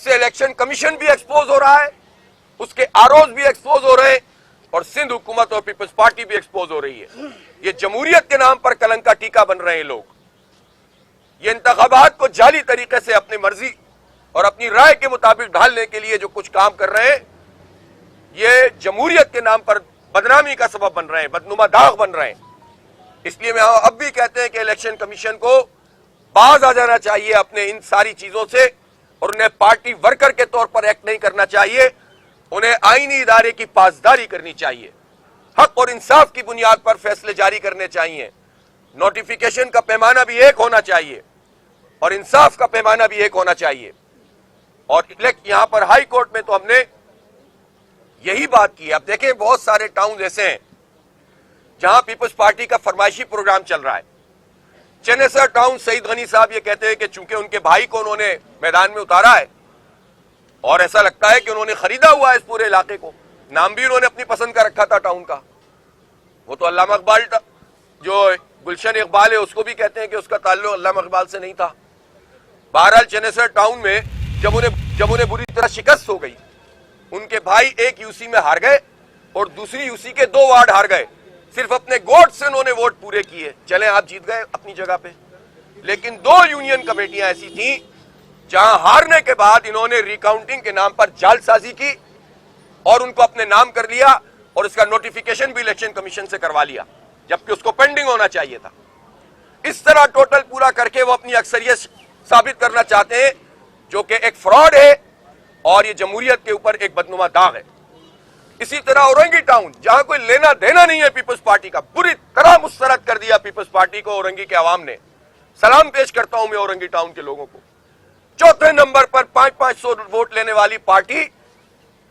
इससे election commission भी expose हो रहा है, उसके आरोज भी एक्सपोज हो रहे हैं और सिंध हुकूमत और पीपल्स पार्टी भी एक्सपोज हो रही है। ये जमहूरियत के नाम पर कलंक का टीका बन रहे हैं लोग। ये इंतखाबात को जाली तरीके से अपनी मर्जी और अपनी राय के मुताबिक ढालने के लिए जो कुछ काम कर रहे हैं, ये जमहूरियत के नाम पर बदनामी का सबब बन रहे हैं, बदनुमा दाग बन रहे हैं। इसलिए मैं अब भी कहते हैं कि इलेक्शन कमीशन को बाज आ जाना चाहिए अपने इन सारी चीजों से और उन्हें पार्टी वर्कर के तौर पर एक्ट नहीं करना चाहिए। उन्हें आईनी इदारे की पासदारी करनी चाहिए, हक और इंसाफ की बुनियाद पर फैसले जारी करने चाहिए। नोटिफिकेशन का पैमाना भी एक होना चाहिए और इंसाफ का पैमाना भी एक होना चाहिए। और यहां पर हाई कोर्ट में तो हमने यही बात की है। अब देखें, बहुत सारे टाउन ऐसे हैं जहां पीपल्स पार्टी का फरमाइशी प्रोग्राम चल रहा है। चेनेसर टाउन, सईद गनी साहब ये कहते हैं कि चूंकि उनके भाई को उन्होंने मैदान में उतारा है और ऐसा लगता है कि उन्होंने खरीदा हुआ है इस पूरे इलाके को, नाम भी उन्होंने अपनी पसंद का रखा था टाउन का। वो तो अल्लामा इकबाल, जो गुलशन इकबाल है, उसको भी कहते हैं कि उसका ताल्लुक अल्लामा इकबाल से नहीं था। बहरहाल चेनेसर टाउन में जब उन्हें बुरी तरह शिकस्त हो गई, उनके भाई एक यूसी में हार गए और दूसरी यूसी के 2 वार्ड हार गए। सिर्फ अपने गोट से उन्होंने वोट पूरे किए। चले, आप जीत गए अपनी जगह पे, लेकिन 2 यूनियन कमेटियां ऐसी थी जहां हारने के बाद इन्होंने रिकाउंटिंग के नाम पर जालसाजी की और उनको अपने नाम कर लिया और इसका नोटिफिकेशन भी इलेक्शन कमीशन से करवा लिया, जबकि उसको पेंडिंग होना चाहिए था। इस तरह टोटल पूरा करके वो अपनी अक्सरियत साबित करना चाहते हैं, जो कि एक फ्रॉड है और ये जमहूरियत के ऊपर एक बदनुमा दाग है। इसी तरह औरंगी टाउन, जहां कोई लेना देना नहीं है पीपल्स पार्टी का, बुरी तरह मुस्तरद कर दिया पीपल्स पार्टी को औरंगी के अवाम ने। सलाम पेश करता हूं मैं औरंगी टाउन के लोगों को। चौथे नंबर पर 500 वोट लेने वाली पार्टी,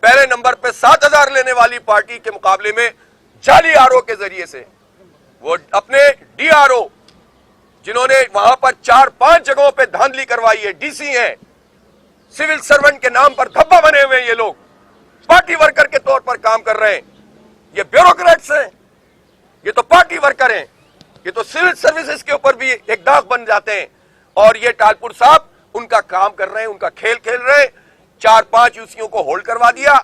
पहले नंबर पर 7000 लेने वाली पार्टी के मुकाबले में जाली आरओ के जरिए से वो अपने डीआरओ, जिन्होंने वहां पर 4-5 जगहों पे धांधली करवाई है, डीसी हैं, सिविल सर्वेंट के नाम पर धब्बा बने हुए हैं, ये लोग पार्टी वर्कर के तौर पर काम कर रहे हैं। ये ब्यूरोक्रेट्स हैं, ये तो पार्टी वर्कर हैं, ये तो सिविल सर्विसेज के ऊपर भी एक दाग बन जाते हैं। और ये टालपुर साहब उनका काम कर रहे हैं, उनका खेल खेल रहे हैं। 4-5 यूसियों को होल्ड करवा दिया,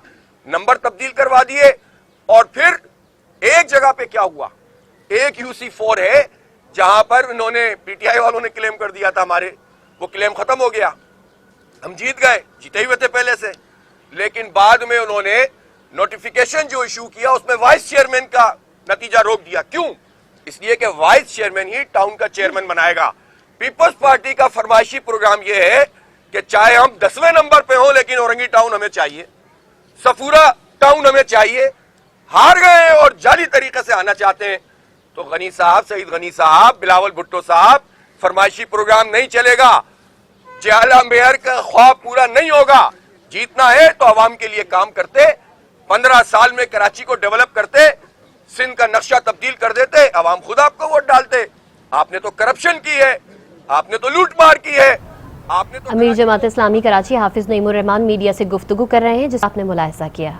नंबर तब्दील करवा दिए और फिर एक जगह पे क्या हुआ, एक यूसी 4 है जहां पर इन्होंने, पीटीआई वालों ने क्लेम कर दिया था हमारे, वो क्लेम खत्म हो गया, हम जीत गए, जीते हुए थे पहले से। लेकिन बाद में उन्होंने नोटिफिकेशन जो इशू किया उसमें वाइस चेयरमैन का नतीजा रोक दिया। क्यों? इसलिए कि वाइस चेयरमैन ही टाउन का चेयरमैन बनाएगा। पीपल्स पार्टी का फरमाइशी प्रोग्राम यह है कि चाहे हम 10वें नंबर पे हो, लेकिन औरंगी टाउन हमें चाहिए, सफूरा टाउन हमें चाहिए। हार गए और जाली तरीके से आना चाहते हैं तो गनी साहब, सईद गनी साहब, बिलावल भुट्टो साहब, फरमाइशी प्रोग्राम नहीं चलेगा। जियाला मेयर का ख्वाब पूरा नहीं होगा। जीतना है तो आवाम के लिए काम करते, 15 साल में कराची को डेवलप करते, सिंध का नक्शा तब्दील कर देते, आवाम खुद आपको वोट डालते। आपने तो करप्शन की है, आपने तो लूट मार की है, आपने तो। अमीर जमात इस्लामी कराची हाफिज नईमुर रहमान मीडिया से गुफ्तगू कर रहे हैं, जिस आपने मुलाहिजा किया।